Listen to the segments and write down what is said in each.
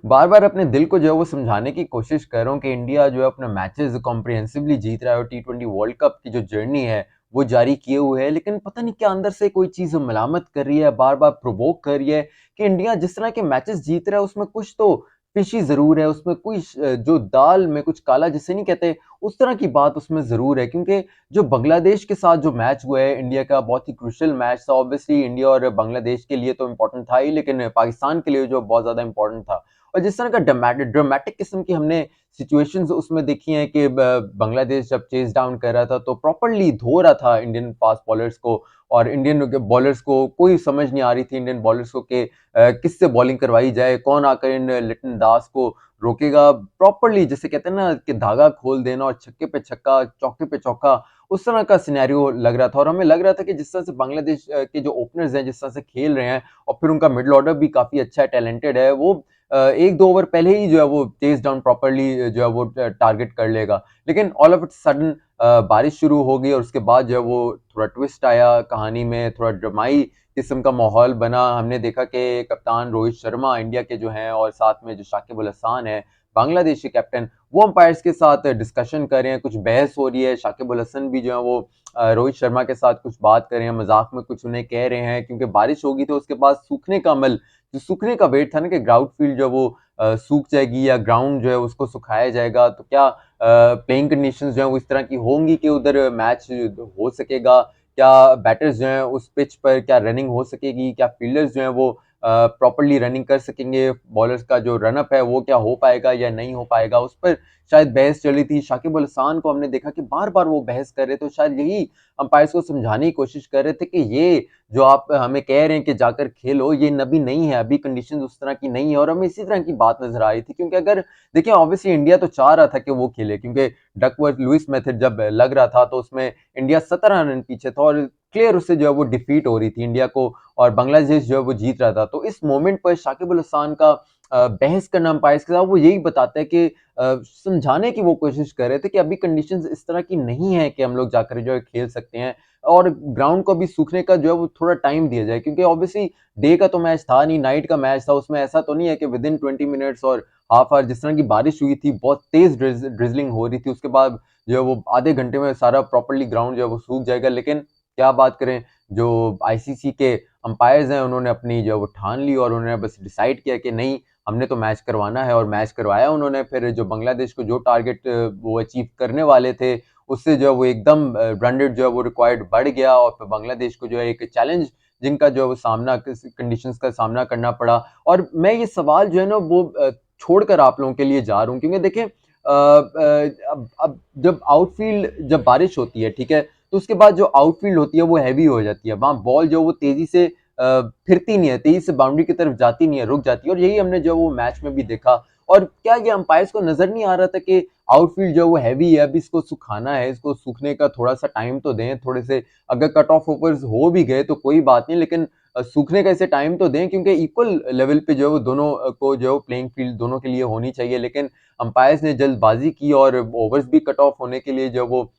बार बार अपने दिल को जो है वो समझाने की कोशिश कर रहा हूँ कि इंडिया जो है अपने मैचेस कॉम्प्रिहेंसिवली जीत रहा है और टी20 वर्ल्ड कप की जो जर्नी है वो जारी किए हुए है, लेकिन पता नहीं क्या अंदर से कोई चीज मलामत कर रही है, बार बार प्रोवोक कर रही है कि इंडिया जिस तरह के मैचेस जीत रहा है उसमें कुछ तो फिशी जरूर है, उसमें कोई जो दाल में कुछ काला जिसे नहीं कहते, उस तरह की बात उसमें जरूर है। क्योंकि जो बांग्लादेश के साथ जो मैच हुआ है इंडिया का, बहुत ही क्रूशियल मैच था। ऑब्वियसली इंडिया और बांग्लादेश के लिए तो इम्पोर्टेंट था ही, लेकिन पाकिस्तान के लिए जो बहुत ज्यादा इंपॉर्टेंट था। और जिस तरह का ड्रामेटिक किस्म की हमने सिचुएशंस उसमें देखी हैं कि बांग्लादेश जब चेस डाउन कर रहा था तो प्रॉपरली धो रहा था इंडियन फास्ट बॉलर्स को, और इंडियन बॉलर्स को कोई समझ नहीं आ रही थी इंडियन बॉलर्स को कि किससे बॉलिंग करवाई जाए, कौन आकर इन लिटन दास को रोकेगा। प्रॉपरली जैसे कहते हैं ना कि धागा खोल देना और छक्के पे छक्का चौके पे चौका, उस तरह का सिनेरियो लग रहा था। और हमें लग रहा था कि जिस तरह से बांग्लादेश के जो ओपनर्स हैं जिस तरह से खेल रहे हैं, और फिर उनका मिडल ऑर्डर भी काफी अच्छा है, टैलेंटेड है, वो एक दो ओवर पहले ही जो है वो चेस डाउन प्रॉपरली जो है वो टारगेट कर लेगा। लेकिन ऑल ऑफ इट सडन बारिश शुरू हो गई और उसके बाद जो है वो थोड़ा ट्विस्ट आया कहानी में, थोड़ा ड्रामाई किस्म का माहौल बना। हमने देखा कि कप्तान रोहित शर्मा इंडिया के जो हैं और साथ में जो शाकिब अल हसन है बांग्लादेश के कैप्टन, वो अंपायर्स के साथ डिस्कशन कर रहे हैं, कुछ बहस हो रही है। शाकिब अल हसन भी जो है वो रोहित शर्मा के साथ कुछ बात कर रहे हैं, मजाक में कुछ उन्हें कह रहे हैं, क्योंकि बारिश होगी तो उसके बाद सूखने का अमल, जो सूखने का वेट था ना कि ग्राउंड फील्ड जो वो सूख जाएगी या ग्राउंड जो है उसको सुखाया जाएगा, तो क्या प्लेइंग कंडीशंस जो है वो इस तरह की होंगी कि उधर मैच हो सकेगा, क्या बैटर्स जो हैं उस पिच पर क्या रनिंग हो सकेगी, क्या फील्डर्स जो हैं वो प्रॉपरली रनिंग कर सकेंगे, बॉलर्स का जो रनअप है वो क्या हो पाएगा या नहीं हो पाएगा, उस पर शायद बहस चली थी। शाकिब अल हसन को हमने देखा कि बार बार वो बहस कर रहे थे, तो शायद यही अंपायर्स को समझाने की कोशिश कर रहे थे कि ये जो आप हमें कह रहे हैं कि जाकर खेलो, ये अभी नहीं है, अभी कंडीशंस उस तरह की नहीं है। और हमें इसी तरह की बात नजर आ रही थी, क्योंकि अगर देखिए ऑब्वियसली इंडिया तो चाह रहा था कि वो खेले, क्योंकि डकवर्थ लुइस मेथड जब लग रहा था तो उसमें इंडिया 17 रन पीछे था और क्लियर उससे जो है वो डिफीट हो रही थी इंडिया को, और बांग्लादेश जो है वो जीत रहा था। तो इस मोमेंट पर शाकिब अल हसन का बहस करना अंपायर्स के साथ, वो यही बताता है कि समझाने की वो कोशिश कर रहे थे कि अभी कंडीशंस इस तरह की नहीं है कि हम लोग जाकर जो है खेल सकते हैं, और ग्राउंड को भी सूखने का जो है वो थोड़ा टाइम दिया जाए। क्योंकि ऑब्वियसली डे का तो मैच था नहीं, नाइट का मैच था, उसमें ऐसा तो नहीं है कि विद इन 20 मिनट्स और हाफ आवर, जिस तरह की बारिश हुई थी, बहुत तेज ड्रिजलिंग हो रही थी, उसके बाद जो है वो आधे घंटे में सारा प्रॉपरली ग्राउंड जो है वो सूख जाएगा। लेकिन क्या बात करें, जो आईसीसी के अंपायर्स हैं उन्होंने अपनी जो है वो ठान ली और उन्होंने बस डिसाइड किया कि नहीं, हमने तो मैच करवाना है, और मैच करवाया उन्होंने। फिर जो बांग्लादेश को जो टारगेट वो अचीव करने वाले थे, उससे जो है वो एकदम रन रेट जो है वो रिक्वायर्ड बढ़ गया, और फिर बांग्लादेश को जो है एक चैलेंज जिनका जो है वो सामना कंडीशंस का सामना करना पड़ा। और मैं ये सवाल जो है ना वो छोड़कर आप लोगों के लिए जा रहा हूँ, क्योंकि देखें अब जब आउटफील्ड जब बारिश होती है, ठीक है, तो उसके बाद जो आउटफील्ड होती है वो हैवी हो जाती है, वहां बॉल जो वो तेजी से फिरती नहीं है, तेजी से बाउंड्री की तरफ जाती नहीं है, रुक जाती है। और यही हमने जो वो मैच में भी देखा। और क्या ये अंपायर्स को नजर नहीं आ रहा था कि आउटफील्ड जो वो हैवी है, अभी इसको सुखाना है, इसको सूखने का थोड़ा सा टाइम तो दें, थोड़े से अगर कट ऑफ ओवर्स हो भी गए तो कोई बात नहीं, लेकिन सूखने का इसे टाइम तो दें, क्योंकि इक्वल लेवल पे जो है वो दोनों को जो है प्लेइंग फील्ड दोनों के लिए होनी चाहिए। लेकिन अंपायर्स ने जल्दबाजी की और ओवर्स भी कट ऑफ होने के लिए जो वो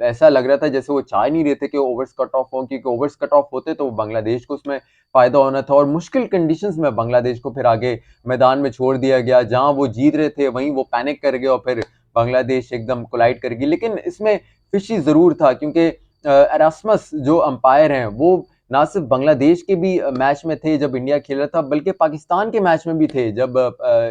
ऐसा लग रहा था जैसे वो चाह नहीं रहे थे कि ओवर्स कट ऑफ हो, क्योंकि ओवर्स कट ऑफ होते तो बांग्लादेश को उसमें फायदा होना था। और मुश्किल कंडीशंस में बांग्लादेश को फिर आगे मैदान में छोड़ दिया गया, जहां वो जीत रहे थे वहीं वो पैनिक कर गए और फिर बांग्लादेश एकदम कोलाइड कर गई। लेकिन इसमें फिशी जरूर था, क्योंकि एरास्मस जो अंपायर हैं वो ना सिर्फ बांग्लादेश के भी मैच में थे जब इंडिया खेल रहा था, बल्कि पाकिस्तान के मैच में भी थे जब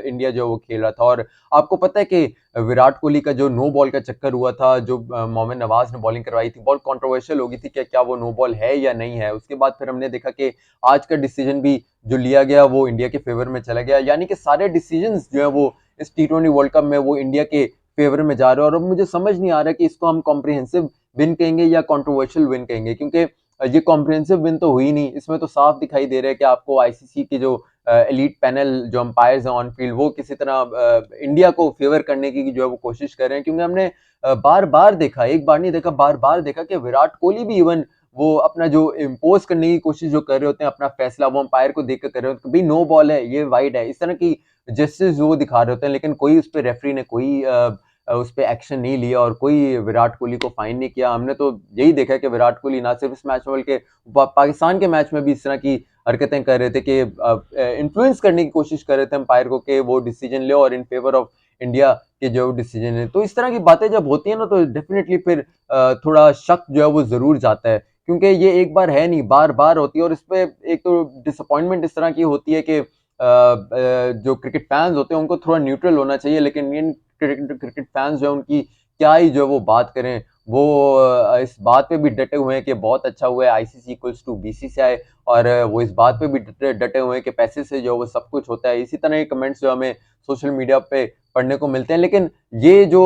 इंडिया जो वो खेल रहा था। और आपको पता है कि विराट कोहली का जो नो बॉल का चक्कर हुआ था, जो मोहम्मद नवाज ने बॉलिंग करवाई थी, बहुत कंट्रोवर्शियल हो गई थी कि क्या वो नो बॉल है या नहीं है। उसके बाद फिर हमने देखा कि आज का डिसीजन भी जो लिया गया वो इंडिया के फेवर में चला गया, यानी कि सारे डिसीजंस जो है वो इस टी20 वर्ल्ड कप में वो इंडिया के फेवर में जा रहे हैं। और अब मुझे समझ नहीं आ रहा कि इसको हम कॉम्प्रिहेंसिव विन कहेंगे या कंट्रोवर्शियल विन कहेंगे, क्योंकि ये कॉम्प्रिहेंसिव विन तो हुई नहीं, इसमें तो साफ दिखाई दे रहा है कि आपको आईसीसी के जो एलीट पैनल जो अंपायर्स हैं ऑन फील्ड, वो किसी तरह इंडिया को फेवर करने की जो है वो कोशिश कर रहे हैं। क्योंकि हमने बार बार देखा, एक बार नहीं देखा, बार बार देखा कि विराट कोहली भी इवन वो अपना जो इम्पोज करने की कोशिश जो कर रहे होते हैं, अपना फैसला वो अंपायर को देख कर रहे होते हैं, भाई नो बॉल है, ये वाइड है, इस तरह की जेस्चर्स वो दिखा रहे होते हैं, लेकिन कोई उस पर रेफरी ने कोई उस पर एक्शन नहीं लिया और कोई विराट कोहली को फाइन नहीं किया। हमने तो यही देखा कि विराट कोहली ना सिर्फ इस मैच में बल्कि पाकिस्तान के मैच में भी इस तरह की हरकतें कर रहे थे कि इन्फ्लुएंस करने की कोशिश कर रहे थे अंपायर को कि वो डिसीजन ले और इन फेवर ऑफ इंडिया के जो डिसीजन है। तो इस तरह की बातें जब होती है ना तो डेफिनेटली फिर थोड़ा शक जो है वो ज़रूर जाता है, क्योंकि ये एक बार है नहीं, बार-बार होती है और इसपे एक तो डिसअपॉइंटमेंट इस तरह की होती है कि जो क्रिकेट फैन्स होते हैं उनको थोड़ा न्यूट्रल होना चाहिए, लेकिन इंडियन क्रिकेट फैन्स जो है उनकी क्या ही जो है वो बात करें। वो इस बात पे भी डटे हुए हैं कि बहुत अच्छा हुआ है आईसीसी इक्वल्स टू बीसीसीआई, और वो इस बात पे भी डटे हुए हैं कि पैसे से जो है वो सब कुछ होता है। इसी तरह के कमेंट्स जो हमें सोशल मीडिया पे पढ़ने को मिलते हैं। लेकिन ये जो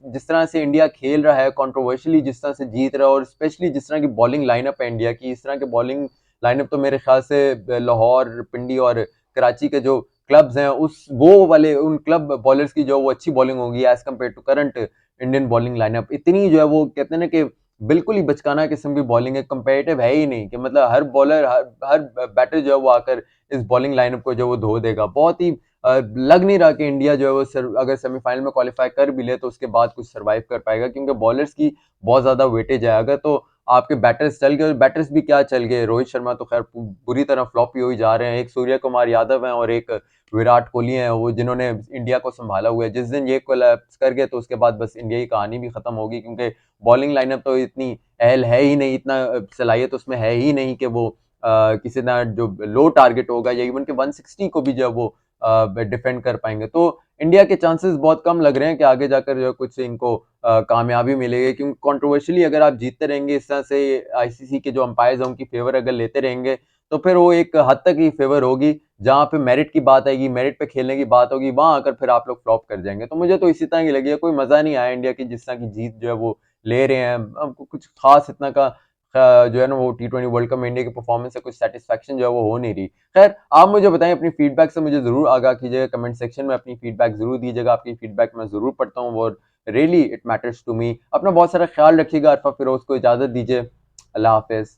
जिस तरह से इंडिया खेल रहा है, कंट्रोवर्शियली जिस तरह से जीत रहा है, और स्पेशली जिस तरह की बॉलिंग लाइनअप है इंडिया की, इस तरह के बॉलिंग लाइनअप तो मेरे ख्याल से लाहौर, पिंडी और कराची के जो क्लब्स हैं उस वो वाले उन क्लब बॉलर्स की जो वो अच्छी बॉलिंग होगी as compare to current Indian bowling lineup. इतनी जो है वो कहते हैं ना कि बिल्कुल ही बचकाना किस्म की बॉलिंग है, कंपेरेटिव है ही नहीं कि मतलब हर बॉलर हर बैटर जो है वो आकर इस बॉलिंग लाइनअप को जो वो धो देगा। बहुत ही लग नहीं रहा कि इंडिया जो है वो अगर सेमीफाइनल में क्वालिफाई कर भी ले तो उसके बाद कुछ सर्वाइव कर पाएगा, क्योंकि बॉलर्स की बहुत ज्यादा वेटेज है। अगर तो आपके बैटर्स चल गए, बैटर्स भी क्या चल गए, रोहित शर्मा तो खैर बुरी तरह फ्लॉप ही हो ही जा रहे हैं, एक सूर्य कुमार यादव हैं और एक विराट कोहली हैं वो जिन्होंने इंडिया को संभाला हुआ है। जिस दिन ये कोलैप्स कर गए तो उसके बाद बस इंडिया की कहानी भी खत्म होगी, क्योंकि बॉलिंग लाइनअप तो इतनी अहल है ही नहीं, इतना सलाहियत उसमें है ही नहीं कि वो किसी ना जो लो टारगेट होगा या इवन के 160 को भी जो है वो डिफेंड कर पाएंगे। तो इंडिया के चांसेस बहुत कम लग रहे हैं कि आगे जाकर जो कुछ इनको कामयाबी मिलेगी, क्योंकि कंट्रोवर्शियली अगर आप जीतते रहेंगे इस तरह से, आईसीसी के जो अंपायर्स हैं उनकी फेवर अगर लेते रहेंगे तो फिर वो एक हद तक ही फेवर होगी। जहाँ पे मेरिट की बात आएगी, मेरिट पे खेलने की बात होगी, वहां आकर फिर आप लोग फ्लॉप कर जाएंगे। तो मुझे तो इसी तरह की लगी है, कोई मजा नहीं आया इंडिया की जिस तरह की जीत जो है वो ले रहे हैं। हमको कुछ खास इतना का जो है ना वो टी20 वर्ल्ड कप में इंडिया की परफॉर्मेंस से कुछ सेटिस्फेक्शन जो है वो हो नहीं रही। खैर, आप मुझे बताएं, अपनी फीडबैक से मुझे जरूर आगाह कीजिएगा, कमेंट सेक्शन में अपनी फीडबैक जरूर दीजिएगा। आपकी फीडबैक मैं जरूर पढ़ता हूँ और really it matters to me. अपना बहुत सारा ख्याल रखिएगा। अरफा फिरोज को इजाजत दीजिए। अल्लाह हाफिज।